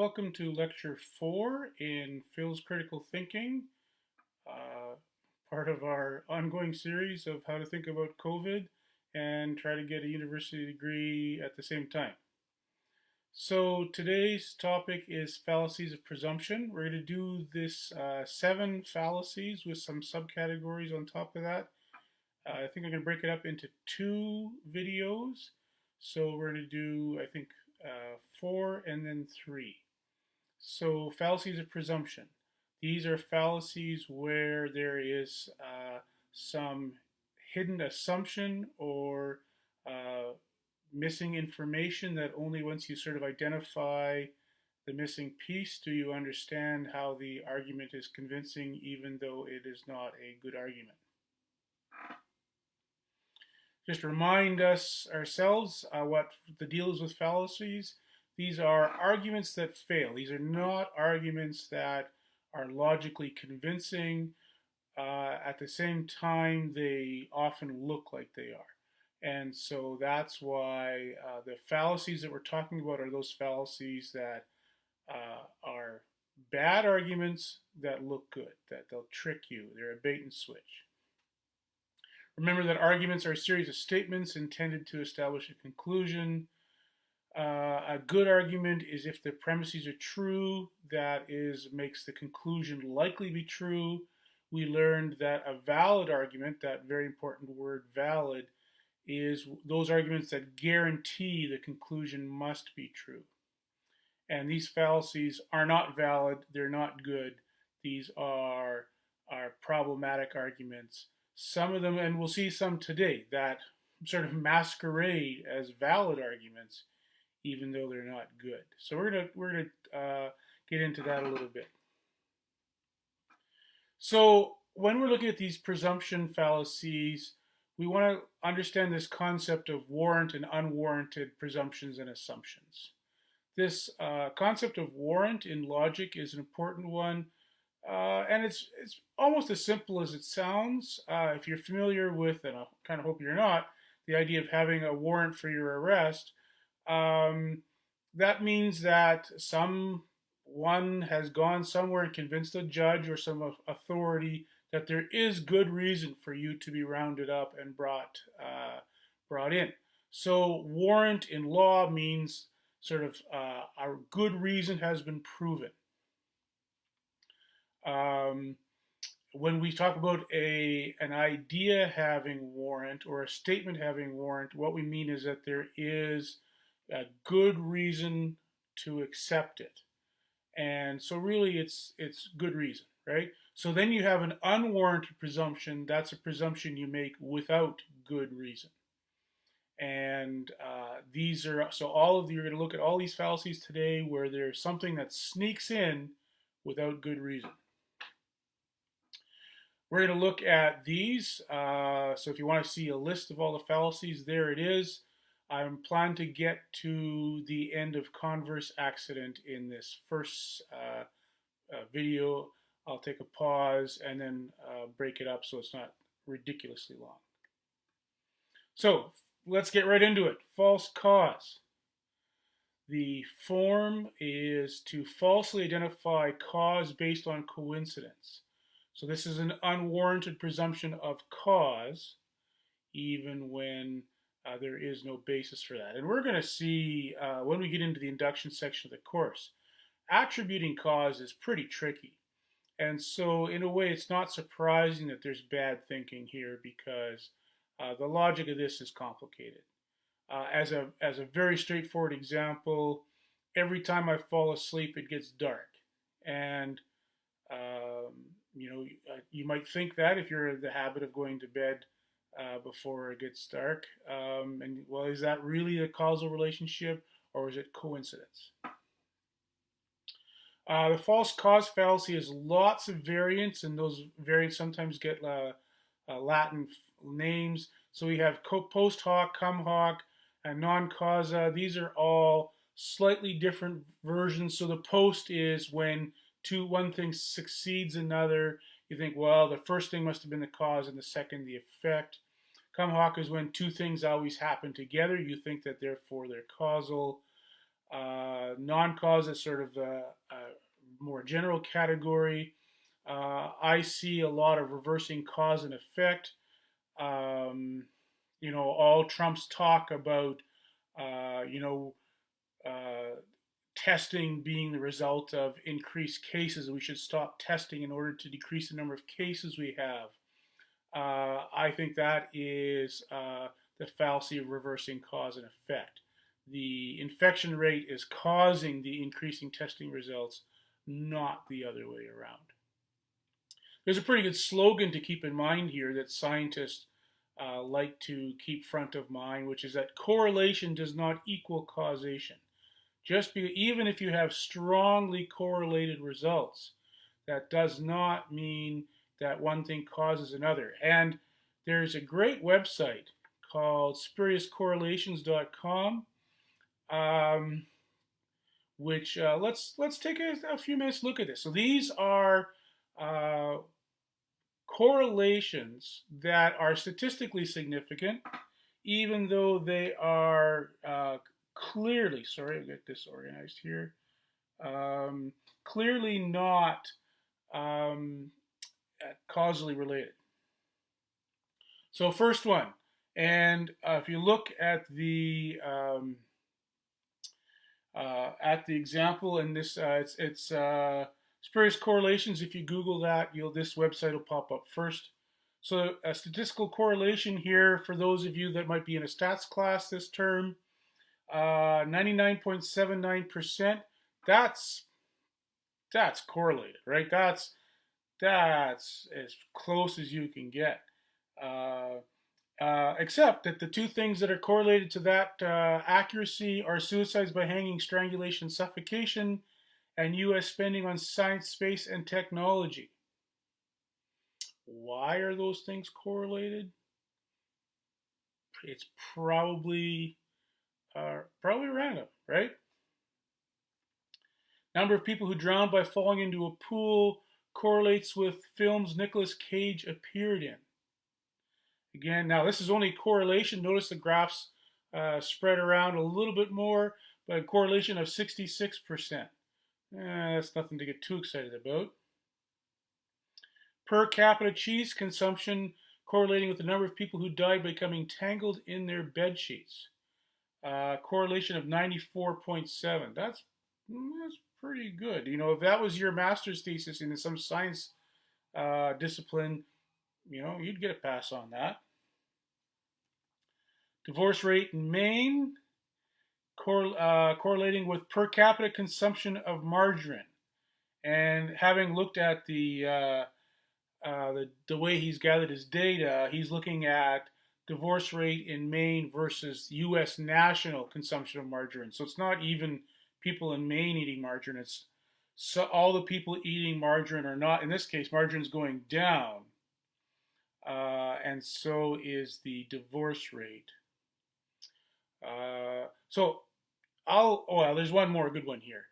Welcome to Lecture 4 in Phil's Critical Thinking, uh, part of our ongoing series of how to think about COVID and try to get a university degree at the same time. So today's topic is fallacies of presumption. We're going to do this 7 fallacies with some subcategories on top of that. I think I'm going to break it up into 2 videos. So we're going to do, I think, 4 and then 3. So fallacies of presumption. These are fallacies where there is some hidden assumption or missing information that only once you sort of identify the missing piece do you understand how the argument is convincing, even though it is not a good argument. Just remind us ourselves what the deal is with fallacies. These are arguments that fail. These are not arguments that are logically convincing. At the same time, they often look like they are. And so that's why the fallacies that we're talking about are those fallacies that are bad arguments that look good, that they'll trick you. They're a bait and switch. Remember that arguments are a series of statements intended to establish a conclusion. A good argument is if the premises are true, that makes the conclusion likely be true. We learned that a valid argument, that very important word valid, is those arguments that guarantee the conclusion must be true. And these fallacies are not valid, they're not good. These are problematic arguments. Some of them, and we'll see some today, that sort of masquerade as valid arguments, even though they're not good. So we're gonna get into that a little bit. So when we're looking at these presumption fallacies, we want to understand this concept of warrant and unwarranted presumptions and assumptions. This concept of warrant in logic is an important one, and it's almost as simple as it sounds. If you're familiar with, and I kind of hope you're not, the idea of having a warrant for your arrest, that means that someone has gone somewhere and convinced a judge or some authority that there is good reason for you to be rounded up and brought in. So warrant in law means sort of a good reason has been proven. When we talk about an idea having warrant or a statement having warrant, what we mean is that there is a good reason to accept it. And so really it's good reason, right? So then you have an unwarranted presumption. That's a presumption you make without good reason. And these are, so you're going to look at all these fallacies today where there's something that sneaks in without good reason. We're going to look at these. So if you want to see a list of all the fallacies, there it is. I'm planning to get to the end of converse accident in this first video. I'll take a pause and then break it up so it's not ridiculously long. So let's get right into it. False cause. The form is to falsely identify cause based on coincidence. So this is an unwarranted presumption of cause, even when there is no basis for that. And we're going to see when we get into the induction section of the course, attributing cause is pretty tricky. And so in a way, it's not surprising that there's bad thinking here because the logic of this is complicated. As a very straightforward example, every time I fall asleep, it gets dark. And you might think that if you're in the habit of going to bed before it gets dark. And well, is that really a causal relationship or is it coincidence? The false cause fallacy has lots of variants, and those variants sometimes get Latin names. So we have post hoc, cum hoc, and non causa. These are all slightly different versions. So the post is when one thing succeeds another. You think, well, the first thing must have been the cause and the second the effect. Cum hoc is when two things always happen together. You think that therefore they're causal. Non-cause is sort of a more general category. I see a lot of reversing cause and effect. Um, all Trump's talk about, uh, you know, uh, testing being the result of increased cases. We should stop testing in order to decrease the number of cases we have. I think that is the fallacy of reversing cause and effect. The infection rate is causing the increasing testing results, not the other way around. There's a pretty good slogan to keep in mind here that scientists like to keep front of mind, which is that correlation does not equal causation. Even if you have strongly correlated results, that does not mean that one thing causes another. And there's a great website called spuriouscorrelations.com, which let's take a few minutes to look at this. So these are uh, correlations that are statistically significant, even though they are clearly, sorry, I'll get this organized here, clearly not um, causally related. So first one, and if you look at the example in this, it's spurious correlations. If you Google that, this website will pop up first. So a statistical correlation here for those of you that might be in a stats class this term, 99.79%. That's correlated, right? That's as close as you can get. Except that the two things that are correlated to that accuracy are suicides by hanging, strangulation, suffocation, and U.S. spending on science, space, and technology. Why are those things correlated? It's probably random, right? Number of people who drowned by falling into a pool correlates with films Nicolas Cage appeared in. Again, now this is only correlation. Notice the graphs spread around a little bit more, but a correlation of 66%. That's nothing to get too excited about. Per capita cheese consumption correlating with the number of people who died by becoming tangled in their bed sheets. Correlation of 94.7. That's pretty good. If that was your master's thesis in some science discipline, you'd get a pass on that. Divorce rate in Maine, correlating with per capita consumption of margarine. And having looked at the way he's gathered his data, he's looking at divorce rate in Maine versus U.S. national consumption of margarine. So it's not even people in Maine eating margarine. It's all the people eating margarine are not. In this case, margarine's going down. And so is the divorce rate. There's one more good one here.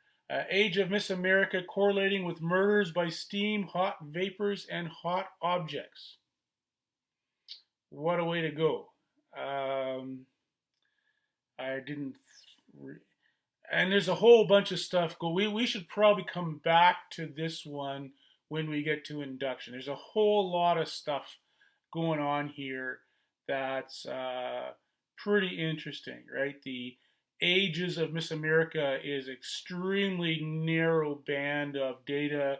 Age of Miss America correlating with murders by steam, hot vapors, and hot objects. What a way to go. I didn't. And there's a whole bunch of stuff. We should probably come back to this one when we get to induction. There's a whole lot of stuff going on here that's pretty interesting, right? The ages of Miss America is extremely narrow band of data.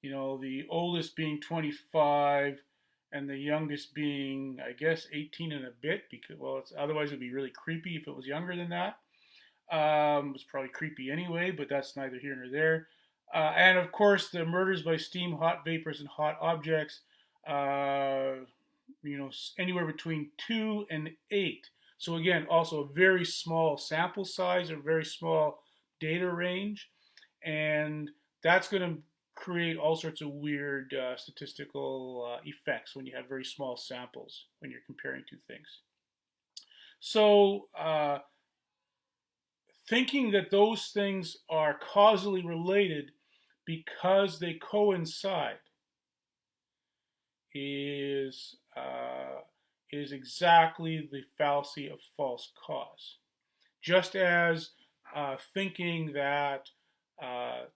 The oldest being 25 and the youngest being, I guess, 18 and a bit, because, otherwise it would be really creepy if it was younger than that. It's probably creepy anyway, but that's neither here nor there. And of course, the murders by steam, hot vapors, and hot objects, anywhere between 2 and 8. So again, also a very small sample size, a very small data range, and that's going to create all sorts of weird statistical effects when you have very small samples when you're comparing two things. So thinking that those things are causally related because they coincide is exactly the fallacy of false cause. Just as thinking that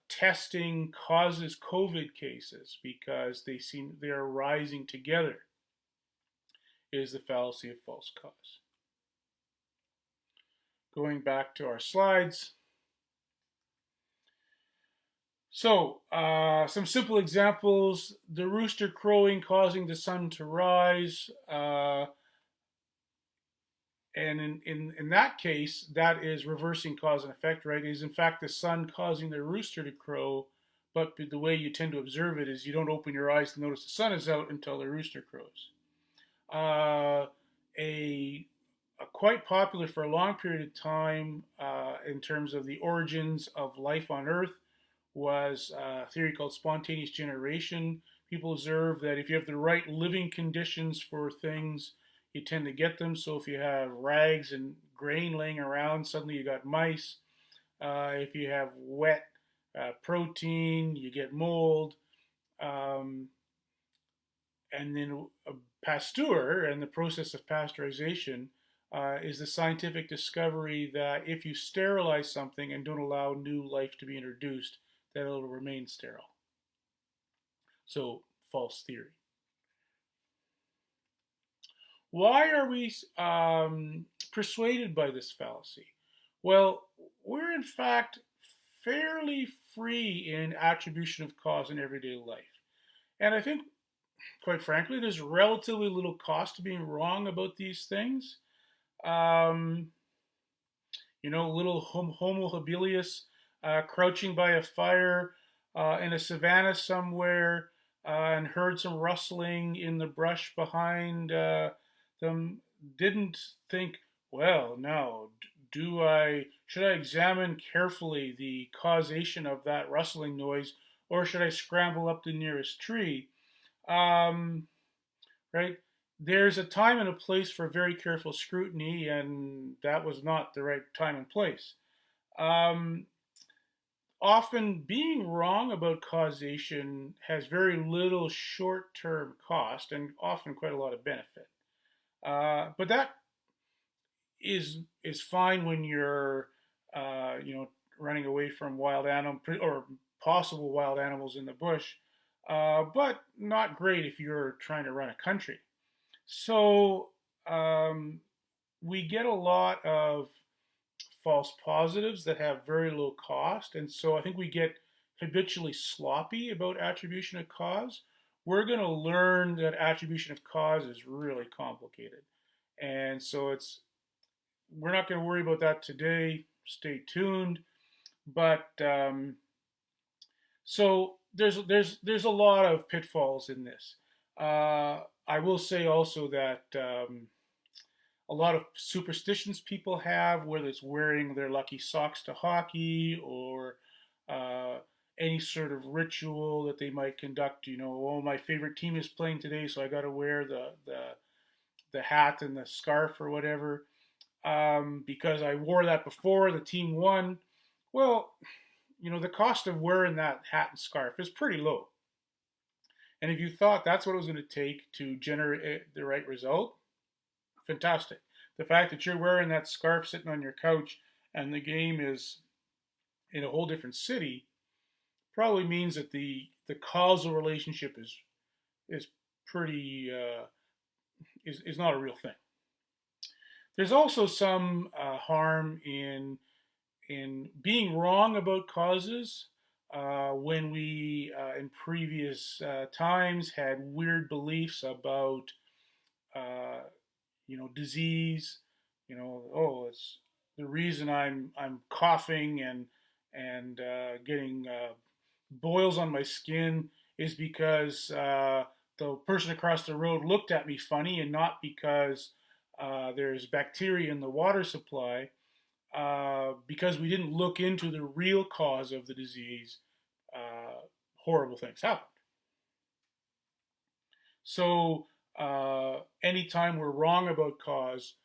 testing causes COVID cases because they're rising together is the fallacy of false cause. Going back to our slides. So, some simple examples. The rooster crowing causing the sun to rise. And in that case, that is reversing cause and effect, right? It is in fact the sun causing the rooster to crow, but the way you tend to observe it is you don't open your eyes to notice the sun is out until the rooster crows. Uh, a, a quite popular for a long period of time in terms of the origins of life on Earth was a theory called spontaneous generation. People observe that if you have the right living conditions for things, you tend to get them. So if you have rags and grain laying around, suddenly you got mice. If you have wet protein, you get mold. Um, and then Pasteur and the process of pasteurization is the scientific discovery that if you sterilize something and don't allow new life to be introduced, that it'll remain sterile. So, false theory. Why are we persuaded by this fallacy? Well, we're in fact fairly free in attribution of cause in everyday life. And I think, quite frankly, there's relatively little cost to being wrong about these things. Um, little Homo habilis crouching by a fire in a savanna somewhere and heard some rustling in the brush behind them, didn't think, well, now, should I examine carefully the causation of that rustling noise, or should I scramble up the nearest tree? Um, right? There's a time and a place for very careful scrutiny, and that was not the right time and place. Um, Often being wrong about causation has very little short term cost and often quite a lot of benefit. But that is fine when you're, running away from wild animal or possible wild animals in the bush, but not great if you're trying to run a country. So um, we get a lot of false positives that have very low cost, and so I think we get habitually sloppy about attribution of cause. We're going to learn that attribution of cause is really complicated, and so we're not going to worry about that today. Stay tuned, but so there's a lot of pitfalls in this. I will say also that a lot of superstitions people have, whether it's wearing their lucky socks to hockey or uh, any sort of ritual that they might conduct. Oh, my favorite team is playing today, so I got to wear the hat and the scarf or whatever because I wore that before the team won. Well, the cost of wearing that hat and scarf is pretty low. And if you thought that's what it was going to take to generate the right result, fantastic. The fact that you're wearing that scarf sitting on your couch and the game is in a whole different city probably means that the causal relationship is pretty is not a real thing. There's also some harm in being wrong about causes when we in previous times had weird beliefs about uh, disease. Oh, it's the reason I'm coughing and getting boils on my skin is because the person across the road looked at me funny, and not because there's bacteria in the water supply. Because we didn't look into the real cause of the disease, horrible things happened. So anytime we're wrong about cause,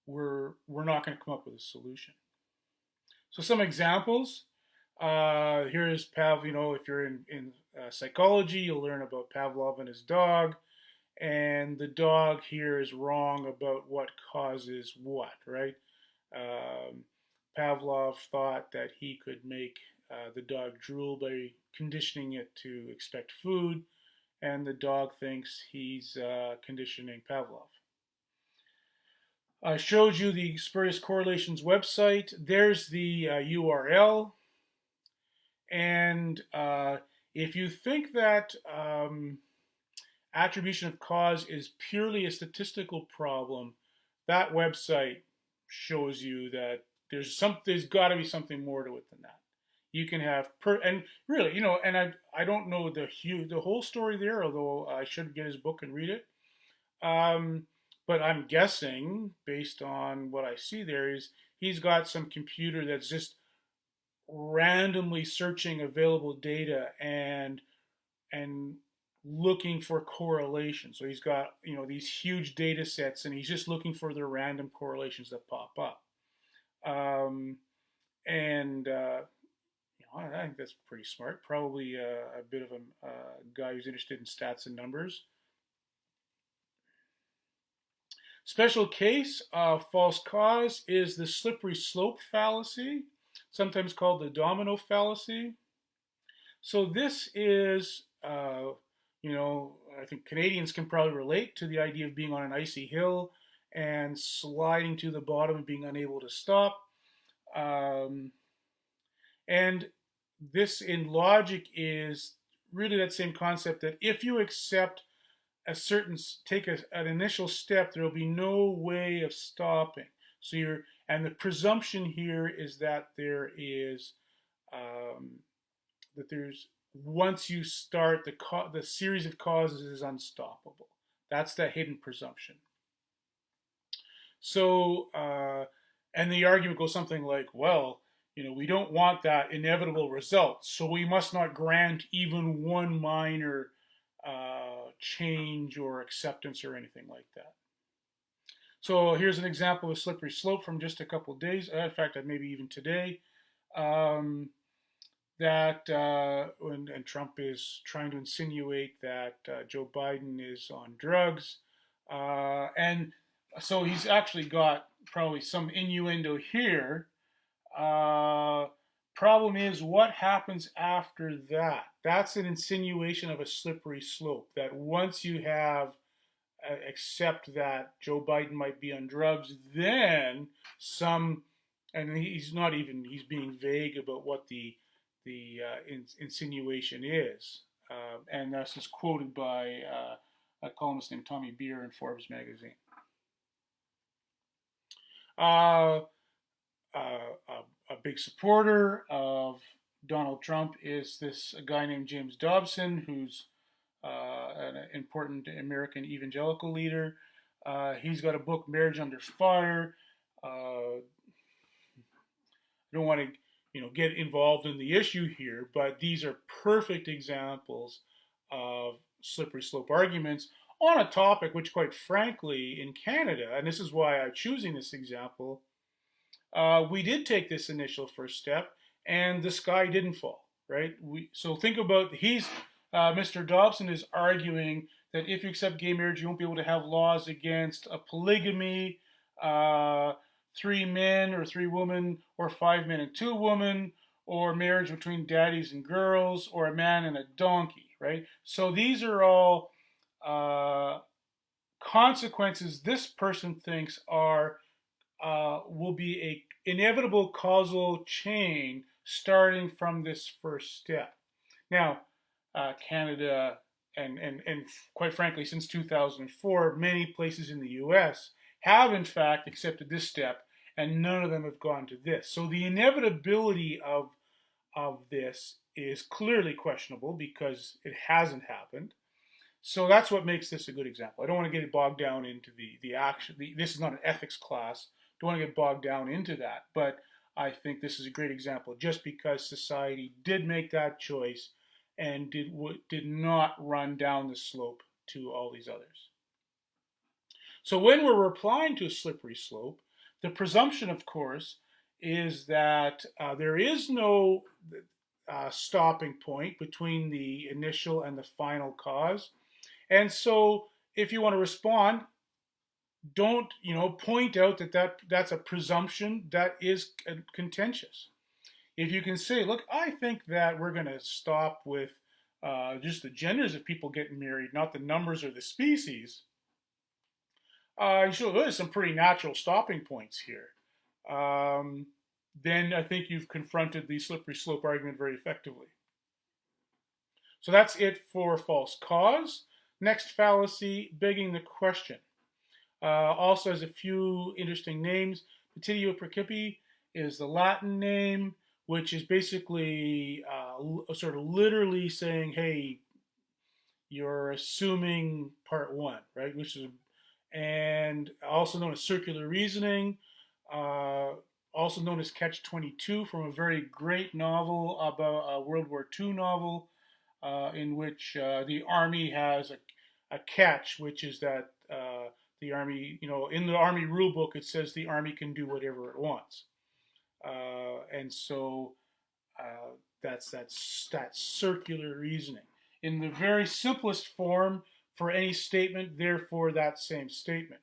we're not going to come up with a solution. So some examples. Here is if you're in psychology, you'll learn about Pavlov and his dog. And the dog here is wrong about what causes what, right? Um, Pavlov thought that he could make the dog drool by conditioning it to expect food, and the dog thinks he's conditioning Pavlov. I showed you the spurious correlations website. There's the URL. And if you think that attribution of cause is purely a statistical problem, that website shows you that there's got to be something more to it than that. You can have and really, and I don't know the whole story there, although I should get his book and read it. But I'm guessing, based on what I see there, is he's got some computer that's just randomly searching available data and looking for correlations. So he's got these huge data sets, and he's just looking for the random correlations that pop up. And I think that's pretty smart. Probably a bit of a guy who's interested in stats and numbers. Special case of false cause is the slippery slope fallacy, sometimes called the domino fallacy. So this is, I think Canadians can probably relate to the idea of being on an icy hill and sliding to the bottom and being unable to stop. And this in logic is really that same concept that if you accept take an initial step, there will be no way of stopping. So and the presumption here is that there's once you start the series of causes is unstoppable. That's the hidden presumption. So and the argument goes something like, well, we don't want that inevitable result, so we must not grant even one minor change or acceptance or anything like that. So here's an example of a slippery slope from just a couple of days. In fact, maybe even today, that and Trump is trying to insinuate that Joe Biden is on drugs, and so he's actually got probably some innuendo here. Problem is, what happens after that? That's an insinuation of a slippery slope, that once you have accept that Joe Biden might be on drugs, then and he's being vague about what the insinuation is. And this is quoted by a columnist named Tommy Beer in Forbes magazine. A big supporter of Donald Trump is a guy named James Dobson, who's an important American evangelical leader. He's got a book, Marriage Under Fire. I don't want to get involved in the issue here, but these are perfect examples of slippery slope arguments on a topic which, quite frankly, in Canada, and this is why I'm choosing this example, we did take this initial first step, and the sky didn't fall, right? So think about, Mr. Dobson is arguing that if you accept gay marriage, you won't be able to have laws against a polygamy, 3 men or 3 women, or 5 men and 2 women, or marriage between daddies and girls, or a man and a donkey, right? So these are all consequences this person thinks will be a inevitable causal chain starting from this first step. Now, Canada and quite frankly, since 2004, many places in the U.S. have in fact accepted this step, and none of them have gone to this. So the inevitability of this is clearly questionable because it hasn't happened. So that's what makes this a good example. I don't want to get bogged down into the action. This is not an ethics class. Don't want to get bogged down into that. But I think this is a great example just because society did make that choice and did not run down the slope to all these others. So when we're replying to a slippery slope, the presumption, of course, is that there is no stopping point between the initial and the final cause. And so if you want to respond, don't point out that's a presumption that is contentious. If you can say, look, I think that we're going to stop with just the genders of people getting married, not the numbers or the species, so there's some pretty natural stopping points here. Then I think you've confronted the slippery slope argument very effectively. So that's it for false cause. Next fallacy, begging the question. Also has a few interesting names. Petitio Principi is the Latin name, which is basically sort of literally saying, hey, you're assuming part one, right? Which is, and also known as circular reasoning, also known as Catch-22 from a very great novel about a World War II novel in which the army has a catch, which is that the army, in the army rule book, it says the army can do whatever it wants. And so that's circular reasoning. In the very simplest form, for any statement, therefore that same statement.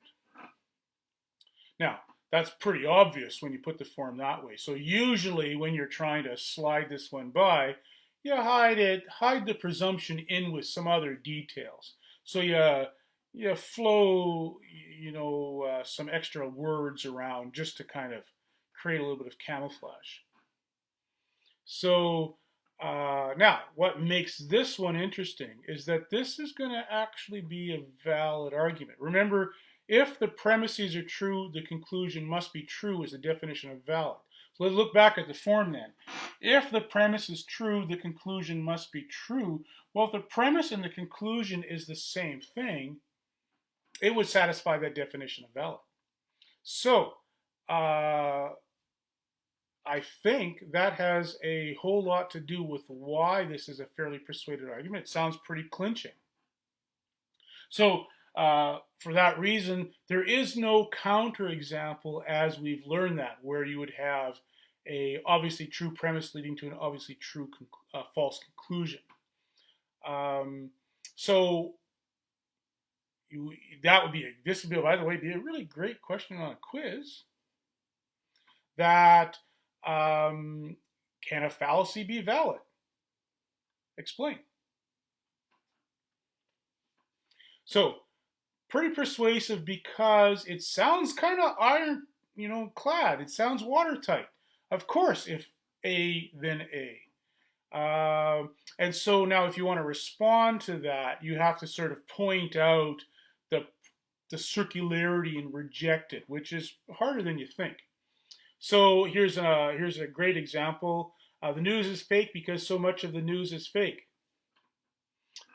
Now, that's pretty obvious when you put the form that way. So usually when you're trying to slide this one by, you hide the presumption in with some other details. So you flow, some extra words around just to kind of create a little bit of camouflage. So now, what makes this one interesting is that this is going to actually be a valid argument. Remember, if the premises are true, the conclusion must be true is the definition of valid. So let's look back at the form then. If the premise is true, the conclusion must be true. Well, if the premise and the conclusion is the same thing, it would satisfy that definition of valid. So, I think that has a whole lot to do with why this is a fairly persuaded argument. It sounds pretty clinching. So, for that reason, there is no counterexample as we've learned that, where you would have a obviously true premise leading to an obviously true false conclusion. So this would be, by the way, be a really great question on a quiz. That can a fallacy be valid? Explain. So, pretty persuasive because it sounds kind of iron, clad. It sounds watertight. Of course, if A, then A. And so now if you want to respond to that, you have to sort of point out the circularity and reject it, which is harder than you think. So here's a great example. The news is fake because so much of the news is fake.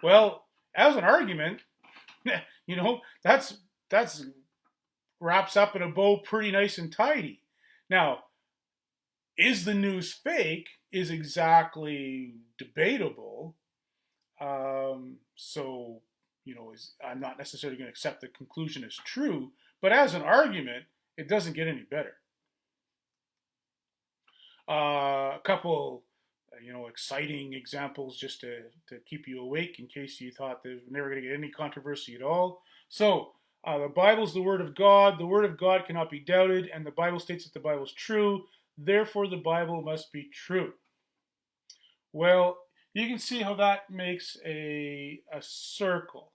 Well, as an argument, that's wraps up in a bow pretty nice and tidy. Now, is the news fake is exactly debatable. So, I'm not necessarily going to accept the conclusion as true, but as an argument, it doesn't get any better. A couple, exciting examples just to keep you awake in case you thought there's never going to get any controversy at all. So, the Bible is the Word of God. The Word of God cannot be doubted, and the Bible states that the Bible is true. Therefore, the Bible must be true. Well, you can see how that makes a circle.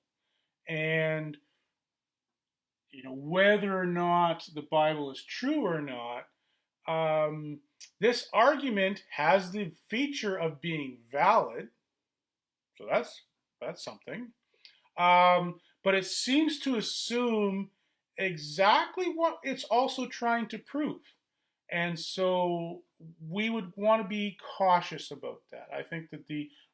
And, whether or not the Bible is true or not, this argument has the feature of being valid. So that's something. But it seems to assume exactly what it's also trying to prove. And so we would want to be cautious about that. I think that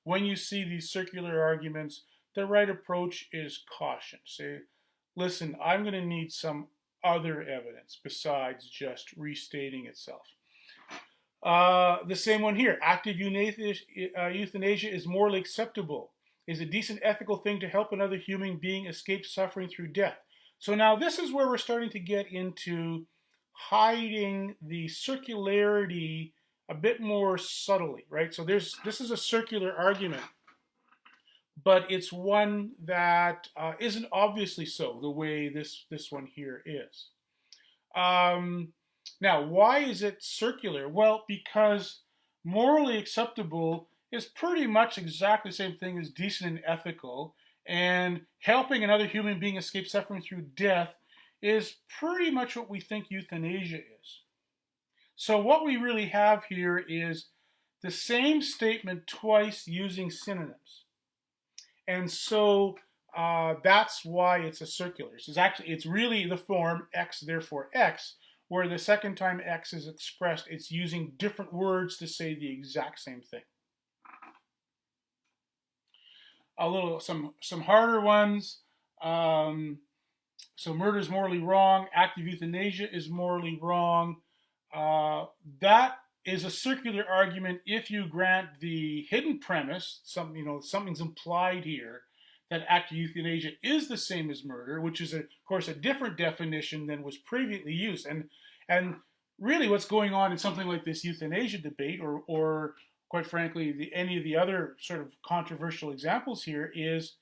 when you see these circular arguments, the right approach is caution. Say, listen, I'm going to need some other evidence besides just restating itself. The same one here. Active euthanasia is morally acceptable. Is a decent ethical thing to help another human being escape suffering through death. So now this is where we're starting to get into hiding the circularity a bit more subtly, right? So this is a circular argument, but it's one that isn't obviously so the way this one here is. Um, Now, why is it circular? Well, because morally acceptable is pretty much exactly the same thing as decent and ethical, and helping another human being escape suffering through death is pretty much what we think euthanasia is. So, what we really have here is the same statement twice using synonyms. And so that's why it's a circular. It's really the form X, therefore X, where the second time X is expressed, it's using different words to say the exact same thing. Some harder ones. So murder is morally wrong. Active euthanasia is morally wrong. That is a circular argument if you grant the hidden premise, something's implied here, that active euthanasia is the same as murder, which is, of course, a different definition than was previously used. And really what's going on in something like this euthanasia debate, or quite frankly, any of the other sort of controversial examples here, is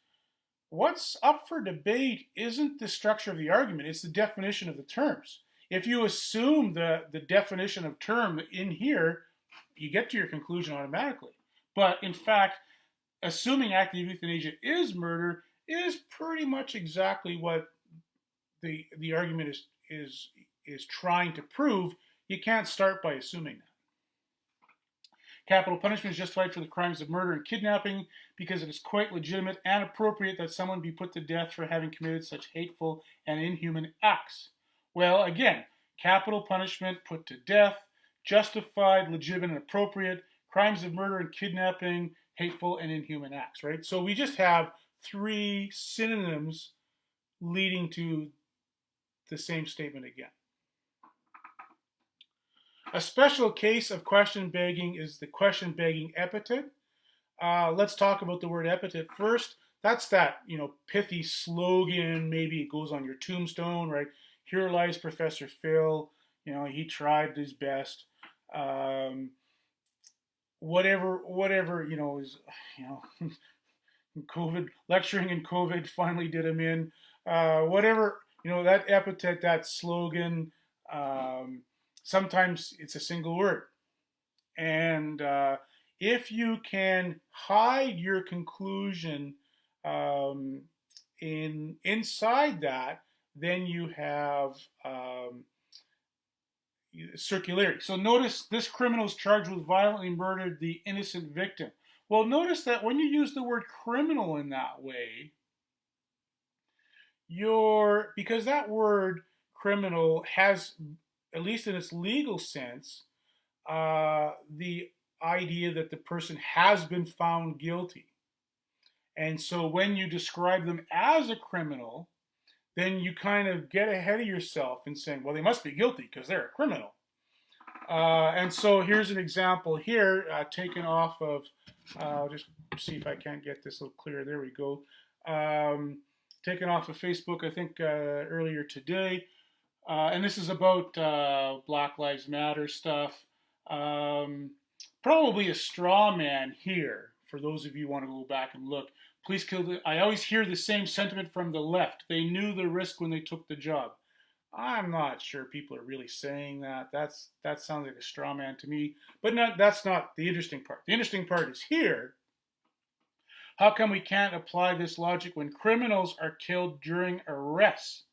what's up for debate isn't the structure of the argument, it's the definition of the terms. If you assume the definition of term in here, you get to your conclusion automatically. But in fact, assuming active euthanasia is murder is pretty much exactly what the argument is trying to prove. You can't start by assuming that. Capital punishment is justified for the crimes of murder and kidnapping because it is quite legitimate and appropriate that someone be put to death for having committed such hateful and inhuman acts. Well, again, capital punishment, put to death, justified, legitimate, and appropriate, crimes of murder and kidnapping, hateful and inhuman acts, right? So we just have three synonyms leading to the same statement again. A special case of question begging is the question begging epithet. Let's talk about the word epithet first. That's that, pithy slogan. Maybe it goes on your tombstone, right? Here lies Professor Phil. He tried his best. Whatever, is, COVID, lecturing in COVID finally did him in. Whatever, that epithet, that slogan, sometimes it's a single word. And if you can hide your conclusion inside that, then you have circularity. So notice this criminal is charged with violently murdered the innocent victim. Well, notice that when you use the word criminal in that way, because that word criminal has, at least in its legal sense, the idea that the person has been found guilty. And so when you describe them as a criminal, then you kind of get ahead of yourself and saying, well, they must be guilty because they're a criminal. And so here's an example here taken off of, I'll just see if I can't get this a little clearer. There we go. Taken off of Facebook, I think, earlier today. And this is about Black Lives Matter stuff. Probably a straw man here, for those of you who want to go back and look. Please kill I always hear the same sentiment from the left. They knew the risk when they took the job. I'm not sure people are really saying that. That sounds like a straw man to me. But that's not the interesting part. The interesting part is here. How come we can't apply this logic when criminals are killed during arrests?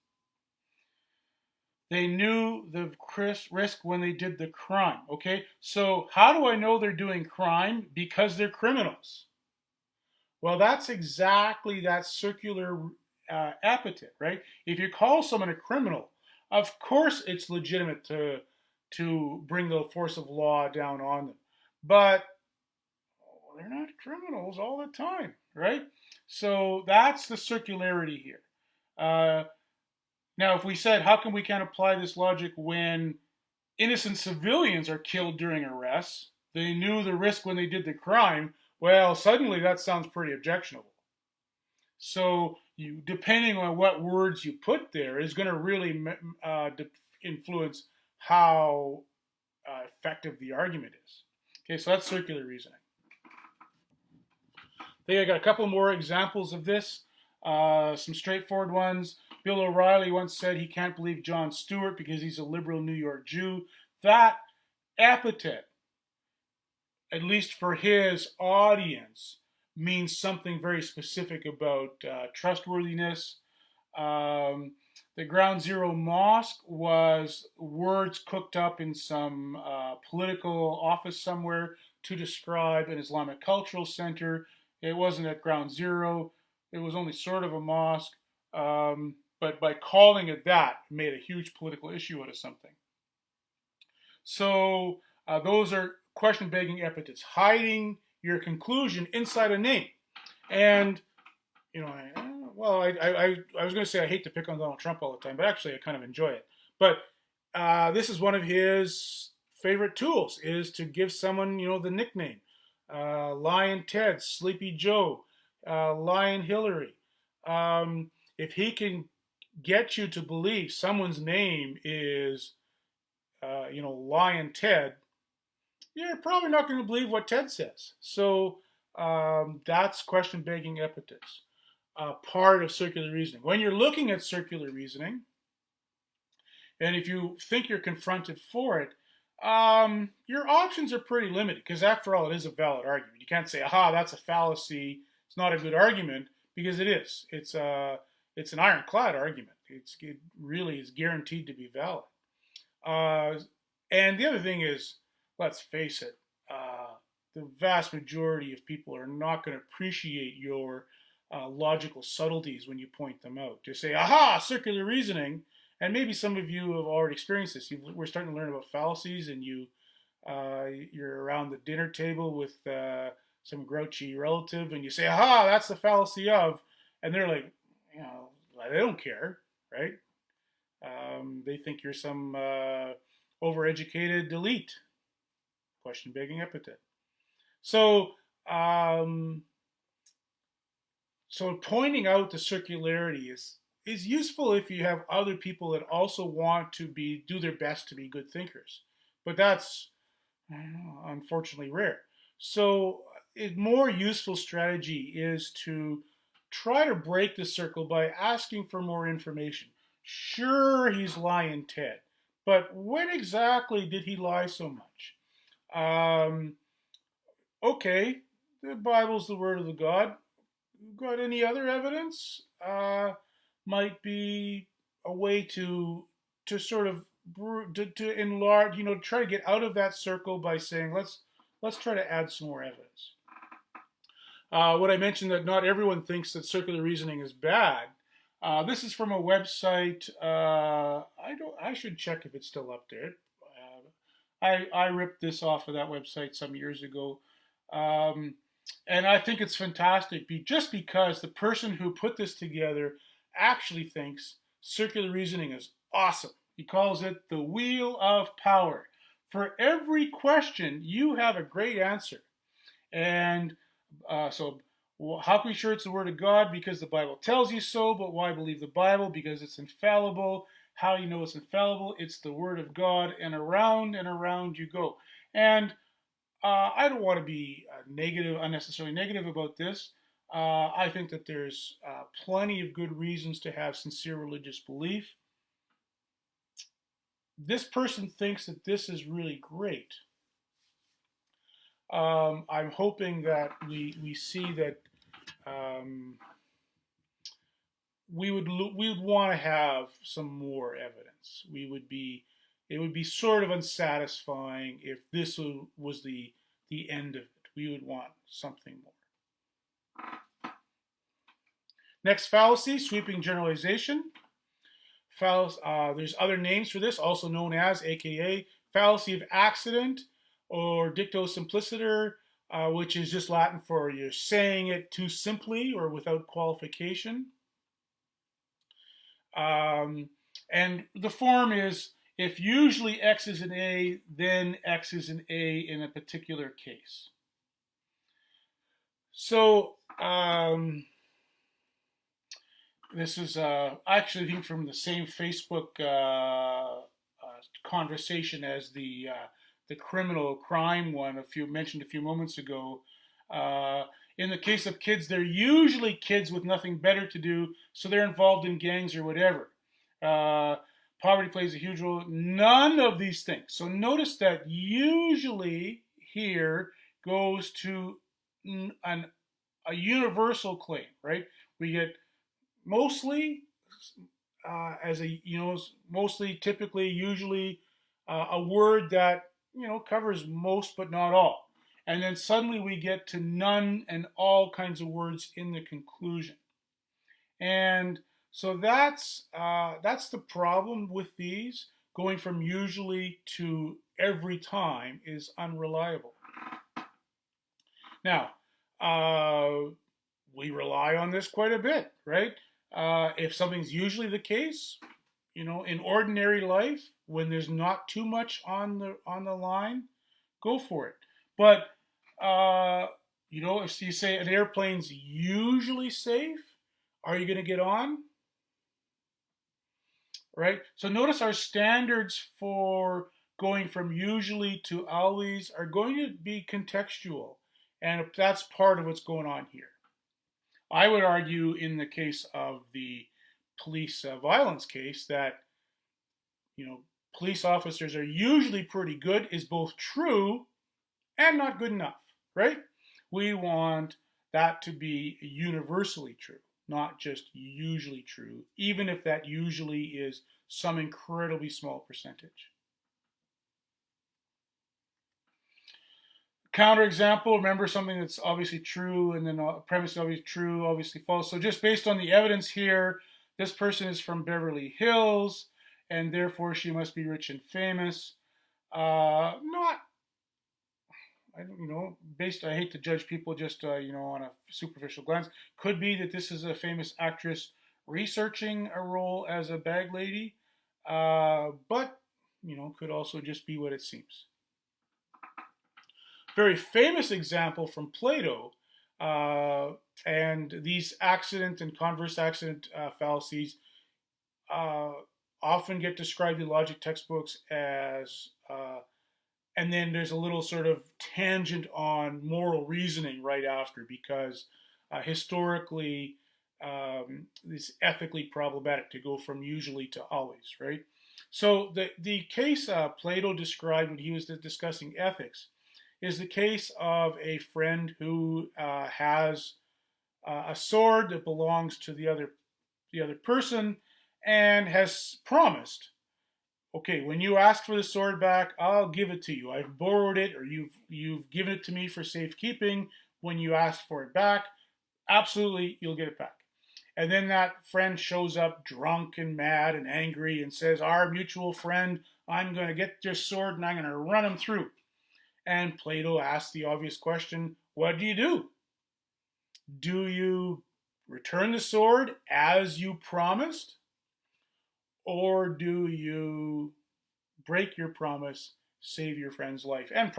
They knew the risk when they did the crime. Okay, so how do I know they're doing crime? Because they're criminals. Well, that's exactly that circular epithet, right? If you call someone a criminal, of course it's legitimate to bring the force of law down on them. But they're not criminals all the time, right? So that's the circularity here. Now, if we said, how come we can't apply this logic when innocent civilians are killed during arrests? They knew the risk when they did the crime. Well, suddenly that sounds pretty objectionable. So, depending on what words you put there, is going to really influence how effective the argument is. Okay, so that's circular reasoning. They got a couple more examples of this, some straightforward ones. Bill O'Reilly once said he can't believe Jon Stewart because he's a liberal New York Jew. That epithet, at least for his audience, means something very specific about trustworthiness. Um, the Ground Zero Mosque was words cooked up in some political office somewhere to describe an Islamic cultural center. It wasn't at Ground Zero. It was only sort of a mosque. But by calling it that, it made a huge political issue out of something. So those are question-begging epithets, hiding your conclusion inside a name. And you know, I was going to say I hate to pick on Donald Trump all the time, but actually I kind of enjoy it. But this is one of his favorite tools, is to give someone, the nickname. Lion Ted, Sleepy Joe, Lion Hillary. If he can get you to believe someone's name is, Lion Ted, you're probably not going to believe what Ted says. So that's question begging epithets, part of circular reasoning. When you're looking at circular reasoning, and if you think you're confronted for it, your options are pretty limited because, after all, it is a valid argument. You can't say, "Aha, that's a fallacy. It's not a good argument," because it is. It's an ironclad argument. It really is guaranteed to be valid. And the other thing is, let's face it, the vast majority of people are not going to appreciate your logical subtleties when you point them out. To say, "Aha, circular reasoning," and maybe some of you have already experienced this. We're starting to learn about fallacies, and you're around the dinner table with some grouchy relative, and you say, "Aha, that's the fallacy of," and they're like, they don't care, right? They think you're some overeducated elite. Question begging epithet. So, so pointing out the circularity is useful if you have other people that also want to do their best to be good thinkers, but that's unfortunately rare. So, a more useful strategy is to try to break the circle by asking for more information. Sure, he's lying, Ted, but when exactly did he lie so much? Okay, the Bible's the word of the God. Got any other evidence? Might be a way to sort of to enlarge, try to get out of that circle by saying let's try to add some more evidence. What I mentioned, that not everyone thinks that circular reasoning is bad. This is from a website. I should check if it's still up there. I ripped this off of that website some years ago. And I think it's fantastic just because the person who put this together actually thinks circular reasoning is awesome. He calls it the wheel of power. For every question, you have a great answer. And so how can we be sure it's the word of God? Because the Bible tells you so. But why believe the Bible? Because it's infallible. How do you know it's infallible? It's the word of God, and around you go. And I don't want to be unnecessarily negative about this. I think that there's plenty of good reasons to have sincere religious belief. This person thinks that this is really great. I'm hoping that we see that we would want to have some more evidence. It would be sort of unsatisfying if this was the end of it. We would want something more. Next fallacy, sweeping generalization. There's other names for this, also known as, aka, fallacy of accident, or dicto simpliciter, which is just Latin for you're saying it too simply or without qualification. And the form is, if usually X is an A, then X is an A in a particular case. So this is actually, I think, from the same Facebook conversation as the criminal crime one mentioned a few moments ago. In the case of kids, they're usually kids with nothing better to do, so they're involved in gangs or whatever. Uh, Poverty plays a huge role. None of these things. So notice that usually here goes to a universal claim, right? We get mostly as a mostly, typically, usually a word that covers most but not all, and then suddenly we get to none and all kinds of words in the conclusion, and so that's the problem with these. Going from usually to every time is unreliable. Now, we rely on this quite a bit, right? If something's usually the case, in ordinary life, when there's not too much on the line, go for it. But if you say an airplane's usually safe, are you going to get on? Right? So notice our standards for going from usually to always are going to be contextual, and that's part of what's going on here. I would argue in the case of the police violence case that police officers are usually pretty good is both true and not good enough, right? We want that to be universally true, not just usually true, even if that usually is some incredibly small percentage. Counterexample, remember something that's obviously true and then a premise is obviously true, obviously false. So just based on the evidence here, this person is from Beverly Hills and therefore she must be rich and famous. Not, I hate to judge people just, on a superficial glance. Could be that this is a famous actress researching a role as a bag lady, but, could also just be what it seems. Very famous example from Plato, and these accident and converse accident fallacies often get described in logic textbooks as, and then there's a little sort of tangent on moral reasoning right after, because historically it's ethically problematic to go from usually to always, right? So the case Plato described when he was discussing ethics is the case of a friend who has a sword that belongs to the other person and has promised, okay, when you ask for the sword back, I'll give it to you. I've borrowed it, or you've given it to me for safekeeping. When you ask for it back, absolutely, you'll get it back. And then that friend shows up drunk and mad and angry and says, our mutual friend, I'm going to get your sword and I'm going to run him through. And Plato asks the obvious question, what do? Do you return the sword as you promised? Or do you break your promise, save your friend's life? And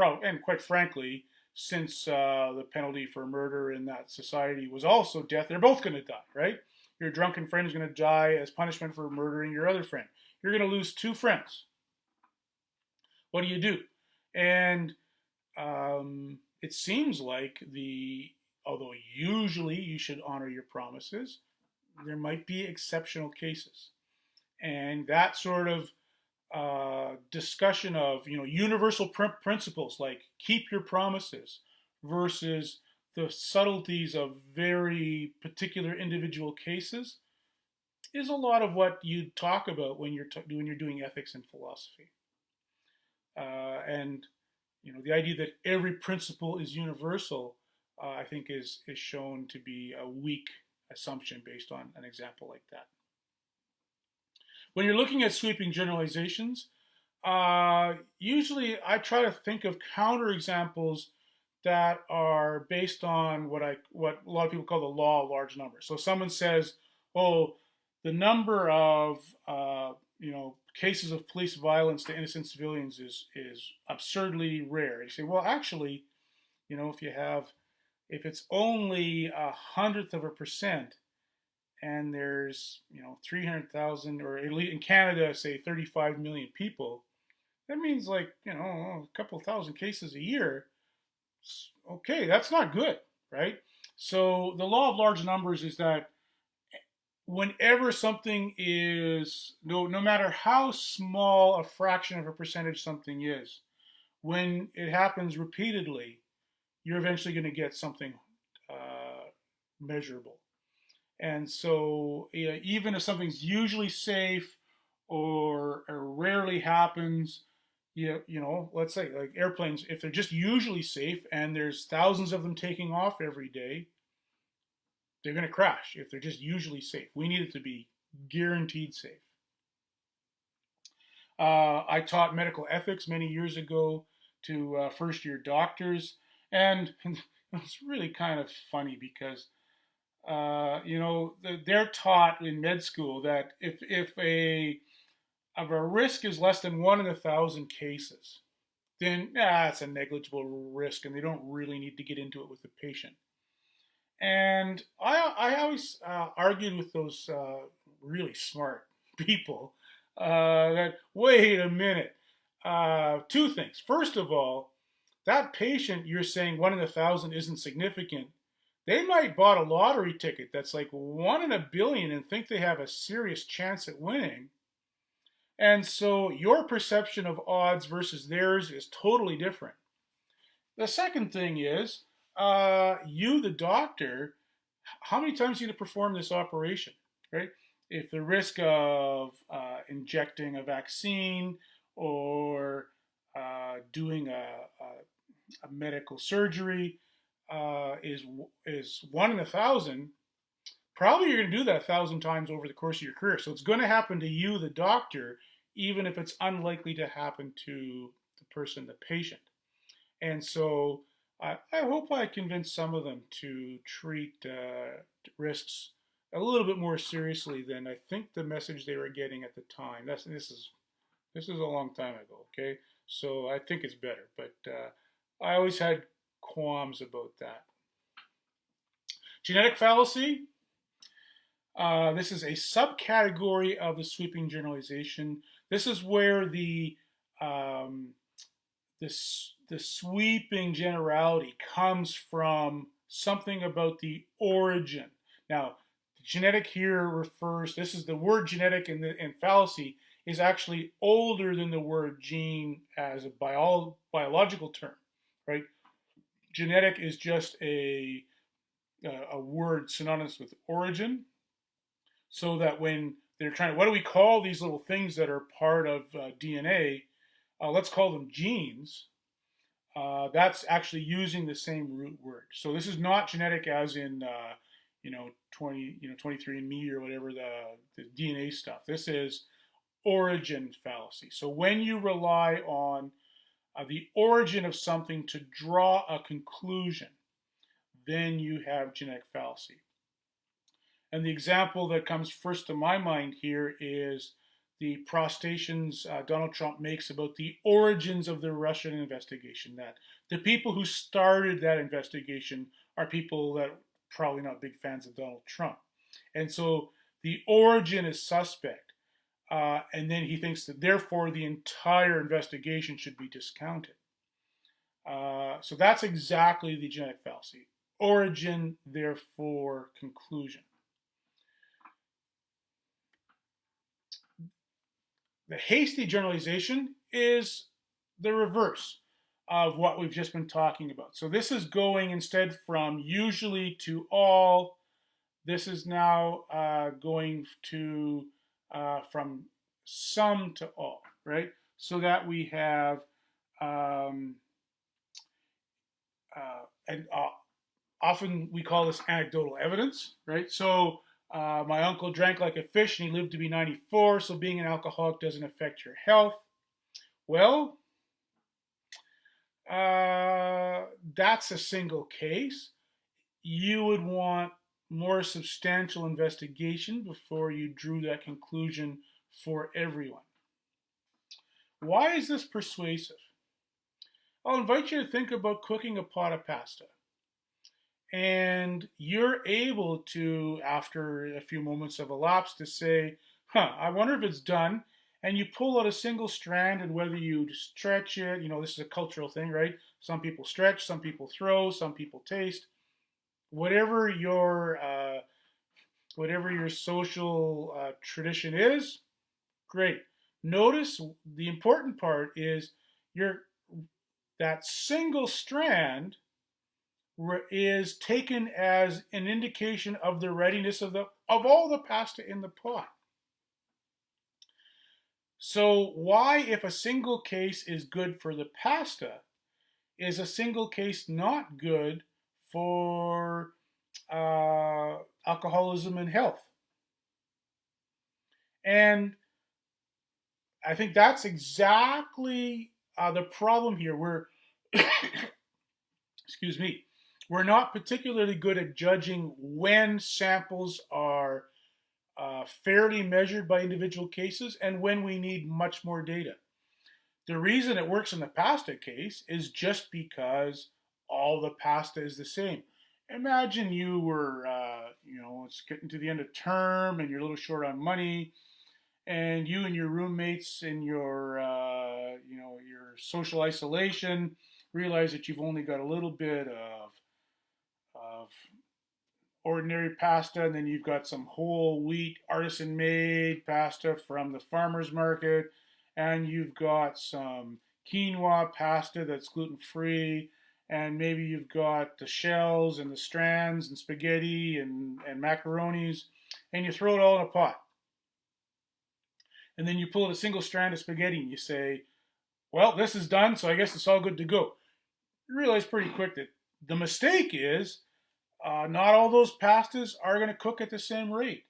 quite frankly, since the penalty for murder in that society was also death, they're both going to die, right? Your drunken friend is going to die as punishment for murdering your other friend. You're going to lose two friends. What do? And it seems like although usually you should honor your promises, there might be exceptional cases. And that sort of discussion of universal principles like keep your promises versus the subtleties of very particular individual cases is a lot of what you talk about when you're doing ethics and philosophy. And the idea that every principle is universal, I think, is shown to be a weak assumption based on an example like that. When you're looking at sweeping generalizations, usually I try to think of counterexamples that are based on what a lot of people call the law of large numbers. So someone says, "Oh, the number of cases of police violence to innocent civilians is absurdly rare." You say, "Well, actually, if it's only 1/100%." And there's 300,000, or at least in Canada, say 35 million people, that means a couple thousand cases a year. Okay, that's not good, right? So the law of large numbers is that whenever something is, no matter how small a fraction of a percentage something is, when it happens repeatedly, you're eventually going to get something measurable. And so, yeah, even if something's usually safe or rarely happens, let's say like airplanes, if they're just usually safe and there's thousands of them taking off every day, they're going to crash if they're just usually safe. We need it to be guaranteed safe. I taught medical ethics many years ago to first year doctors, and it's really kind of funny because they're taught in med school that if a risk is less than 1 in 1,000 cases, then it's a negligible risk, and they don't really need to get into it with the patient. And I always argued with those really smart people that, wait a minute, two things. First of all, that patient you're saying 1 in 1,000 isn't significant. They might bought a lottery ticket that's like 1 in 1 billion and think they have a serious chance at winning. And so your perception of odds versus theirs is totally different. The second thing is, you, the doctor, how many times are you going to perform this operation, right? If the risk of injecting a vaccine or doing a medical surgery is 1 in 1,000, probably you're going to do that 1,000 times over the course of your career. So it's going to happen to you, the doctor, even if it's unlikely to happen to the person, the patient. And so I hope I convinced some of them to treat risks a little bit more seriously than I think the message they were getting at the time. This is a long time ago, okay? So I think it's better, but I always had qualms about that. Genetic fallacy. This is a subcategory of the sweeping generalization. This is where the sweeping generality comes from something about the origin. Now, genetic here refers, this is the word genetic in fallacy is actually older than the word gene as a biological term, right? Genetic is just a word synonymous with origin, so that when they're trying, what do we call these little things that are part of DNA? Let's call them genes. That's actually using the same root word. So this is not genetic as in 23andMe or whatever the DNA stuff. This is origin fallacy. So when you rely on the origin of something to draw a conclusion, then you have genetic fallacy. And the example that comes first to my mind here is the prostations Donald Trump makes about the origins of the Russian investigation. That the people who started that investigation are people that are probably not big fans of Donald Trump. And so the origin is suspect. And then he thinks that therefore the entire investigation should be discounted. So that's exactly the genetic fallacy. Origin, therefore conclusion. The hasty generalization is the reverse of what we've just been talking about. So this is going instead from usually to all. This is now going to from some to all, right? So that we have and often we call this anecdotal evidence, right? So my uncle drank like a fish and he lived to be 94, so being an alcoholic doesn't affect your health. Well, that's a single case. You would want more substantial investigation before you drew that conclusion for everyone. Why is this persuasive? I'll invite you to think about cooking a pot of pasta. And you're able to, after a few moments have elapsed, to say, I wonder if it's done. And you pull out a single strand, and whether you stretch it, this is a cultural thing, right? Some people stretch, some people throw, some people taste. whatever your social tradition is, great. Notice the important part is your that single strand is taken as an indication of the readiness of all the pasta in the pot. So why, if a single case is good for the pasta, is a single case not good for alcoholism and health? And I think that's exactly the problem here. Excuse me, we're not particularly good at judging when samples are fairly measured by individual cases and when we need much more data. The reason it works in the pasta case is just because all the pasta is the same. Imagine you were, it's getting to the end of term and you're a little short on money, and you and your roommates in your social isolation realize that you've only got a little bit of ordinary pasta, and then you've got some whole wheat artisan made pasta from the farmer's market, and you've got some quinoa pasta that's gluten free, and maybe you've got the shells and the strands and spaghetti and macaronis, and you throw it all in a pot. And then you pull out a single strand of spaghetti and you say, well, this is done, so I guess it's all good to go. You realize pretty quick that the mistake is not all those pastas are going to cook at the same rate.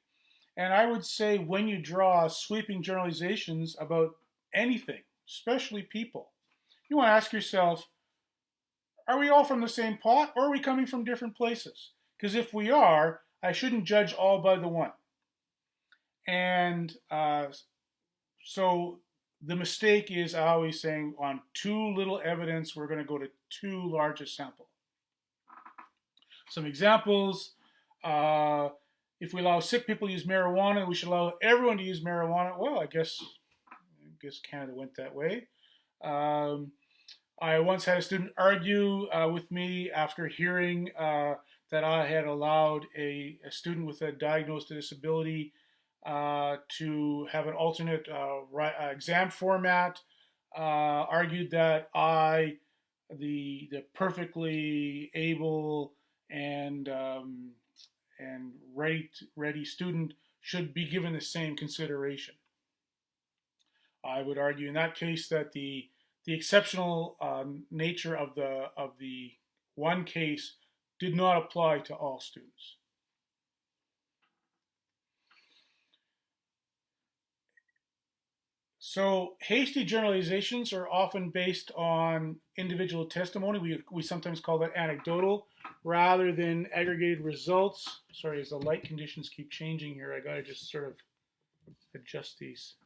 And I would say when you draw sweeping generalizations about anything, especially people, you want to ask yourself, are we all from the same pot or are we coming from different places? Because if we are, I shouldn't judge all by the one. And so the mistake is always saying on too little evidence, we're going to go to too large a sample. Some examples, if we allow sick people to use marijuana, we should allow everyone to use marijuana. Well, I guess Canada went that way. I once had a student argue with me after hearing that I had allowed a student with a diagnosed disability to have an alternate exam format. Argued that the perfectly able and ready student should be given the same consideration. I would argue in that case that the exceptional nature of the one case did not apply to all students. So hasty generalizations are often based on individual testimony. We sometimes call that anecdotal rather than aggregated results. Sorry, as the light conditions keep changing here, I gotta just sort of adjust these.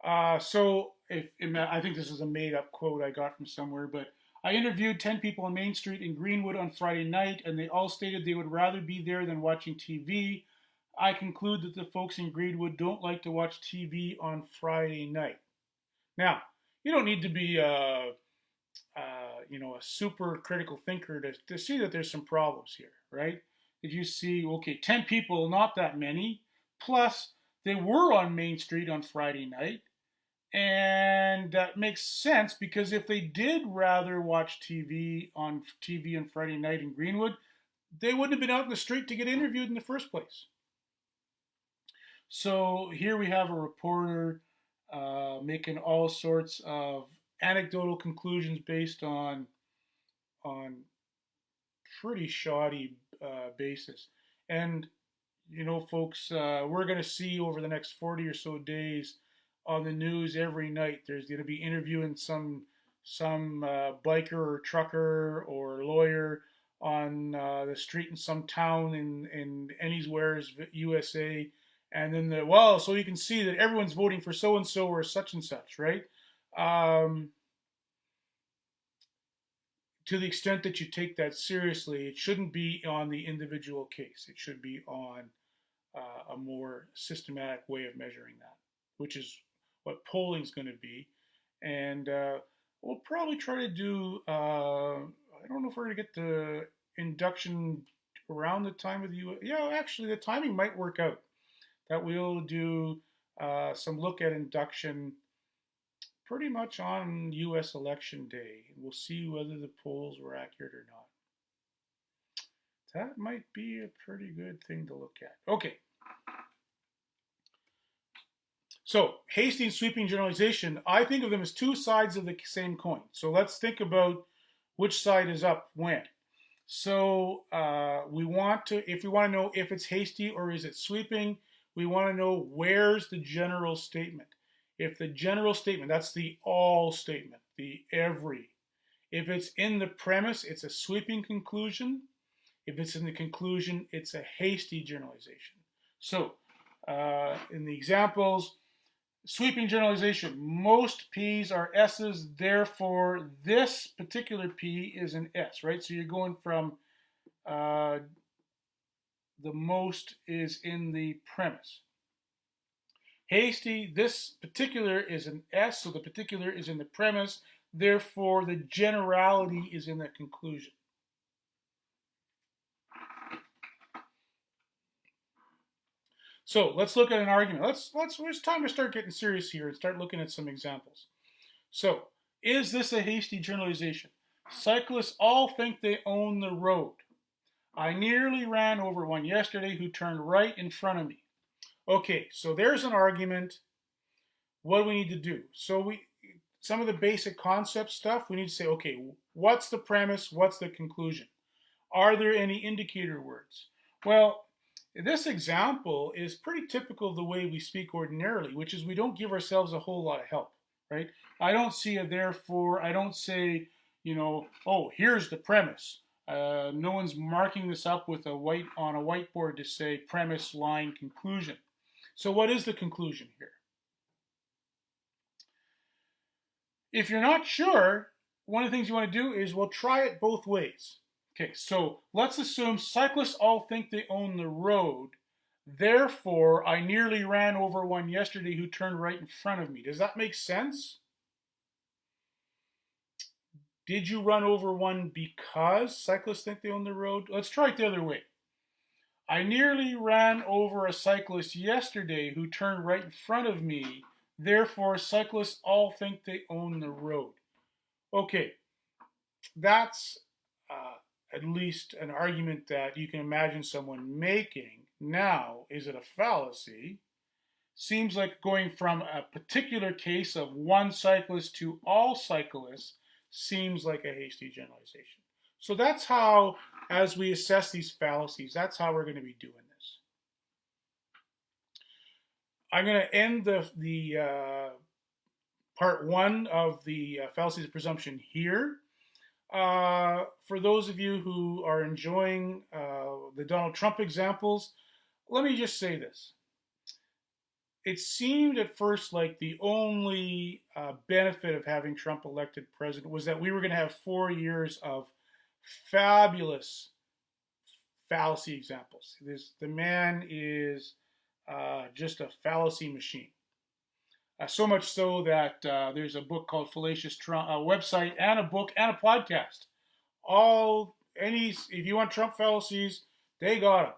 I think this is a made-up quote I got from somewhere, but I interviewed 10 people on Main Street in Greenwood on Friday night, and they all stated they would rather be there than watching TV. I conclude that the folks in Greenwood don't like to watch TV on Friday night. Now, you don't need to be a super critical thinker to see that there's some problems here, right? Did you see, okay, 10 people, not that many, plus they were on Main Street on Friday night, and that makes sense because if they did rather watch TV on Friday night in Greenwood, they wouldn't have been out in the street to get interviewed in the first place. So here we have a reporter making all sorts of anecdotal conclusions based on pretty shoddy basis. And folks, we're going to see over the next 40 or so days on the news every night. There's going to be interviewing some biker or trucker or lawyer on the street in some town in anywheres USA, and then so you can see that everyone's voting for so and so or such and such, right? To the extent that you take that seriously, it shouldn't be on the individual case. It should be on a more systematic way of measuring that, which is what polling is going to be. And we'll probably try to do, I don't know if we're going to get to induction around the time of the U.S. Yeah, actually, the timing might work out. That we'll do some look at induction pretty much on U.S. election day. We'll see whether the polls were accurate or not. That might be a pretty good thing to look at. Okay. So, hasty and sweeping generalization, I think of them as two sides of the same coin. So let's think about which side is up when. So we want to, if we want to know if it's hasty or is it sweeping, we want to know where's the general statement. If the general statement, that's the all statement, the every. If it's in the premise, it's a sweeping conclusion. If it's in the conclusion, it's a hasty generalization. So in the examples, sweeping generalization, most P's are S's, therefore this particular P is an S, right? So you're going from the most is in the premise. Hasty, this particular is an S, so the particular is in the premise, therefore the generality is in the conclusion. So let's look at an argument. It's time to start getting serious here and start looking at some examples. So, is this a hasty generalization? Cyclists all think they own the road. I nearly ran over one yesterday who turned right in front of me. Okay, so there's an argument. What do we need to do? So some of the basic concept stuff, we need to say, okay, what's the premise? What's the conclusion? Are there any indicator words? Well, this example is pretty typical of the way we speak ordinarily, which is we don't give ourselves a whole lot of help, right? I don't see a therefore. I don't say, oh, here's the premise. No one's marking this up with on a whiteboard to say premise, line, conclusion. So what is the conclusion here? If you're not sure, one of the things you want to do is, well, try it both ways. Okay, so let's assume cyclists all think they own the road. Therefore, I nearly ran over one yesterday who turned right in front of me. Does that make sense? Did you run over one because cyclists think they own the road? Let's try it the other way. I nearly ran over a cyclist yesterday who turned right in front of me. Therefore, cyclists all think they own the road. Okay, that's at least an argument that you can imagine someone making. Now, is it a fallacy? Seems like going from a particular case of one cyclist to all cyclists seems like a hasty generalization. So that's how, as we assess these fallacies, that's how we're going to be doing this. I'm going to end the part one of the fallacies of presumption here. For those of you who are enjoying the Donald Trump examples, let me just say this. It seemed at first like the only benefit of having Trump elected president was that we were going to have 4 years of fabulous fallacy examples. The man is just a fallacy machine. So much so that there's a book called Fallacies Trump, a website and a book and a podcast. If you want Trump fallacies, they got them.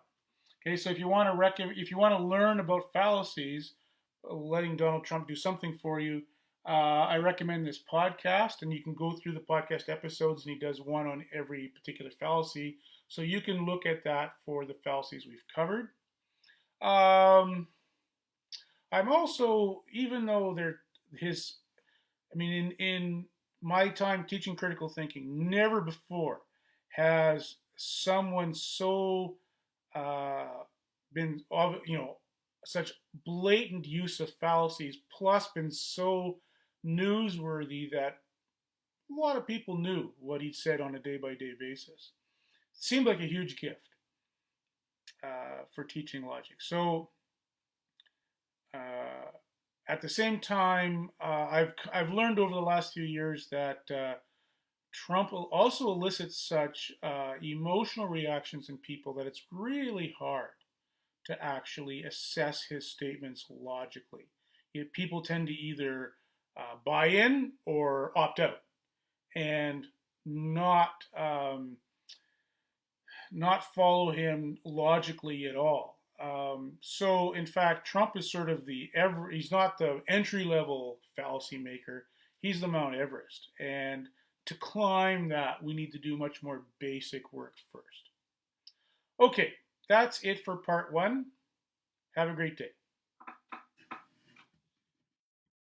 Okay, so if you want to learn about fallacies, letting Donald Trump do something for you, I recommend this podcast, and you can go through the podcast episodes, and he does one on every particular fallacy, so you can look at that for the fallacies we've covered. I'm also, even though in my time teaching critical thinking, never before has someone so been, such blatant use of fallacies, plus been so newsworthy that a lot of people knew what he'd said on a day-by-day basis. It seemed like a huge gift for teaching logic. So at the same time, I've learned over the last few years that Trump also elicits such emotional reactions in people that it's really hard to actually assess his statements logically. People tend to either buy in or opt out, and not not follow him logically at all. So in fact, Trump is sort of he's not the entry level fallacy maker. He's the Mount Everest. And to climb that, we need to do much more basic work first. Okay, that's it for part one. Have a great day.